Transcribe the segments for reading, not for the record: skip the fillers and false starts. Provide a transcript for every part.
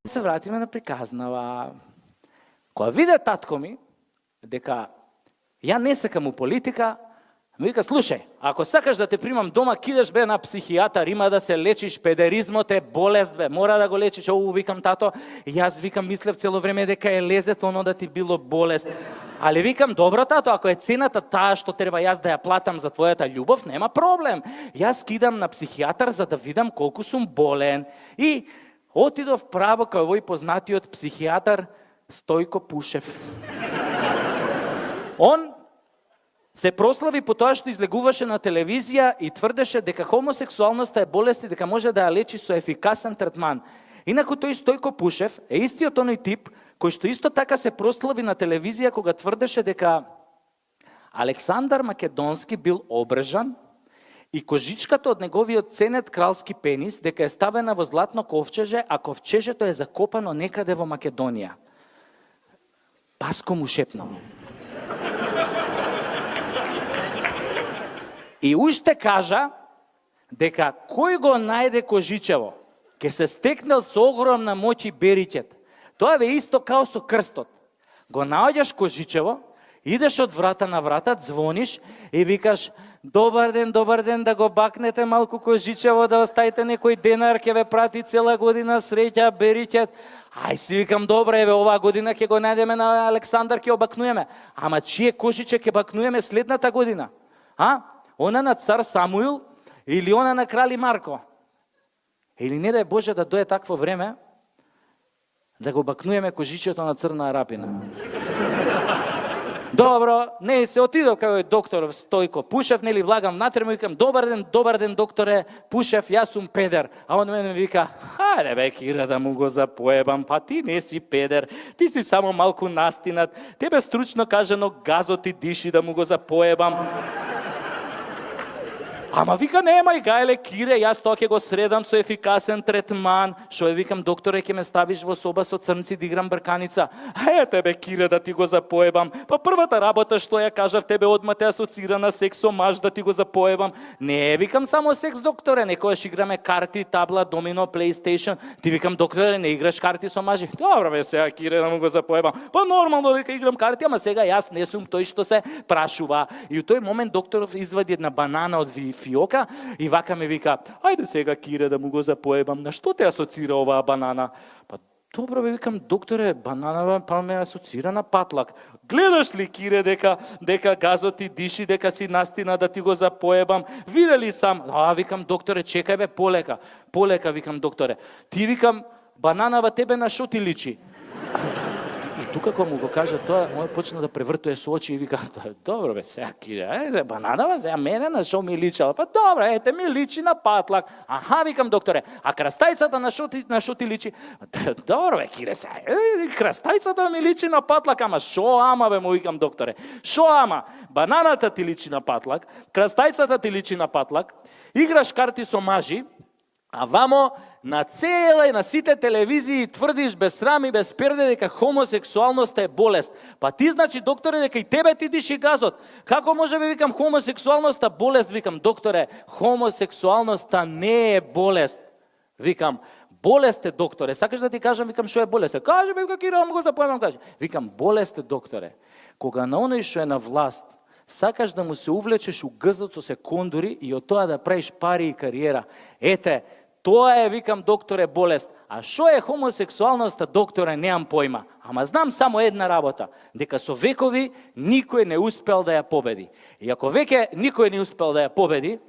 Се вратиме на приказнава. Кога виде татко ми дека ја не сакам у политика, ми вика, слушај, ако сакаш да те примам дома, кидеш бе на психијатар, има да се лечиш, педеризмот е болест бе, мора да го лечиш. Викам, тато, и јас викам, мислев цело време дека е лезет оно да ти било болест. Али викам, добро тато, ако е цената таа што треба јас да ја платам за твојата љубов, нема проблем. Јас кидам на психијатар за да видам колку сум болен. И отидов право кај овој познатиот психијатар Стојко Пушев. Он се прослави по тоа што излегуваше на телевизија и тврдеше дека хомосексуалноста е болест и дека може да ја лечи со ефикасен третман. Инаку тој Стојко Пушев е истиот оној тип кој што исто така се прослави на телевизија кога тврдеше дека Александар Македонски бил обрежан и кожичката од неговиот ценет кралски пенис дека е ставена во златно ковчеже, а ковчежето е закопано некаде во Македонија. Паско му шепнал. И уште кажа дека кој го најде кожичево, ке се стекнал со огромна моќ и бериќет. Тоа е исто као со крстот. Го наоѓаш кожичево, идеш од врата на врата, звониш и викаш добар ден, да го бакнете малку кожичево, да оставите некој денар, ќе ве прати цела година, среќа, бериќет. Ај си викам, добре, еве, оваа година ќе го најдеме на Александар, ќе обакнуеме. Ама чие кожиче ќе бакнуеме следната година? Она на цар Самуил или она на крали Марко? Или не дај Боже да дое такво време да го бакнуеме кожичето на Црна Арапина. Добро, не се отидов кај доктор Стојко Пушев, нели влагам внатре, му викам, добар ден докторе Пушев, јас сум педер. А он мене вика, хајде бе Кира да му го запоебам, па ти не си педер, ти си само малку настинат, тебе стручно кажано газот ти диши да му го запоебам. Ама вика, немај гајле Кире, јас тоа ќе го средам со ефикасен третман. Шо е, викам, докторе, ќе ме ставиш во соба со црнци да играм брканица. Тебе Кире да ти го запоебам. Па првата работа што ја кажав тебе одма те асоцира на секс со маж да ти го запоебам. Не, викам, само секс, докторе, некојаш играме карти, табла, домино, PlayStation. Ти викам, докторе, не играш карти со мажи. Добро бе сега Кире да му го запоебам. Па нормално дека играм карти, ама сега јас не сум тој што се прашува. И у тој момент докторов извади една банана од фиока и вака ме вика, ајде сега Кире да му го запоебам, на што те асоцира оваа банана? Па добро бе, викам, докторе, бананава па ме асоцира на патлак. Гледаш ли Кире дека газот ти диши, дека си настина да ти го запоебам? Видели сам? Викам, докторе, чекај бе, полека, викам, докторе. Ти, викам, бананава тебе на шо ти личи? И тука кога му го кажа тоа, он почна да превртува со очи и вика, добро бе, сега Кире, ајде, бананава, сега мене на шо ми личала? Па добро, ете, ми личи на патлак. Аха, викам, докторе, а крастајцата на шо ти личи? Добро бе, Кире, сега, крастајцата ми личи на патлак, ама шо ама бе, му викам, докторе, шо ама? Бананата ти личи на патлак, крастајцата ти личи на патлак, играш карти со мажи, а вамо на цела и на сите телевизии тврдиш без срам и без перде дека хомосексуалноста е болест. Па ти, значи, докторе, дека и тебе ти диши газот. Како може би, викам, хомосексуалноста болест? Викам, докторе, хомосексуалноста не е болест. Викам, болест е, докторе. Сакаш да ти кажам, викам, што е болест? Кажи бе, Кира, му го запоемам, кажи. Викам, болест е, докторе. Кога на оној што е на власт, сакаш да му се увлечеш у гзот со секондури и од тоа да правиш пари и кариера. Ете, тоа е, викам, докторе, болест. А што е хомосексуалноста, докторе, неам појма. Ама знам само една работа, дека со векови никој не успел да ја победи. И ако веќе никој не успел да ја победи,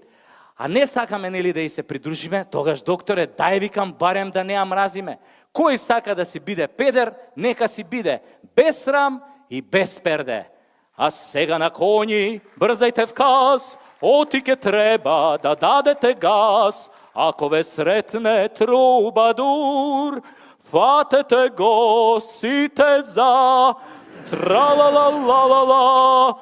а не сакаме, нели, да и се придружиме, тогаш, докторе, дај, викам, барем да не ја мразиме. Кој сака да си биде педер, нека си биде без срам и без перде. А сега на коњи, брзајте вказ, оти ке треба да дадете газ. Ако ве сретне трубадур, фатете го сите за тра-ла-ла-ла-ла-ла-ла.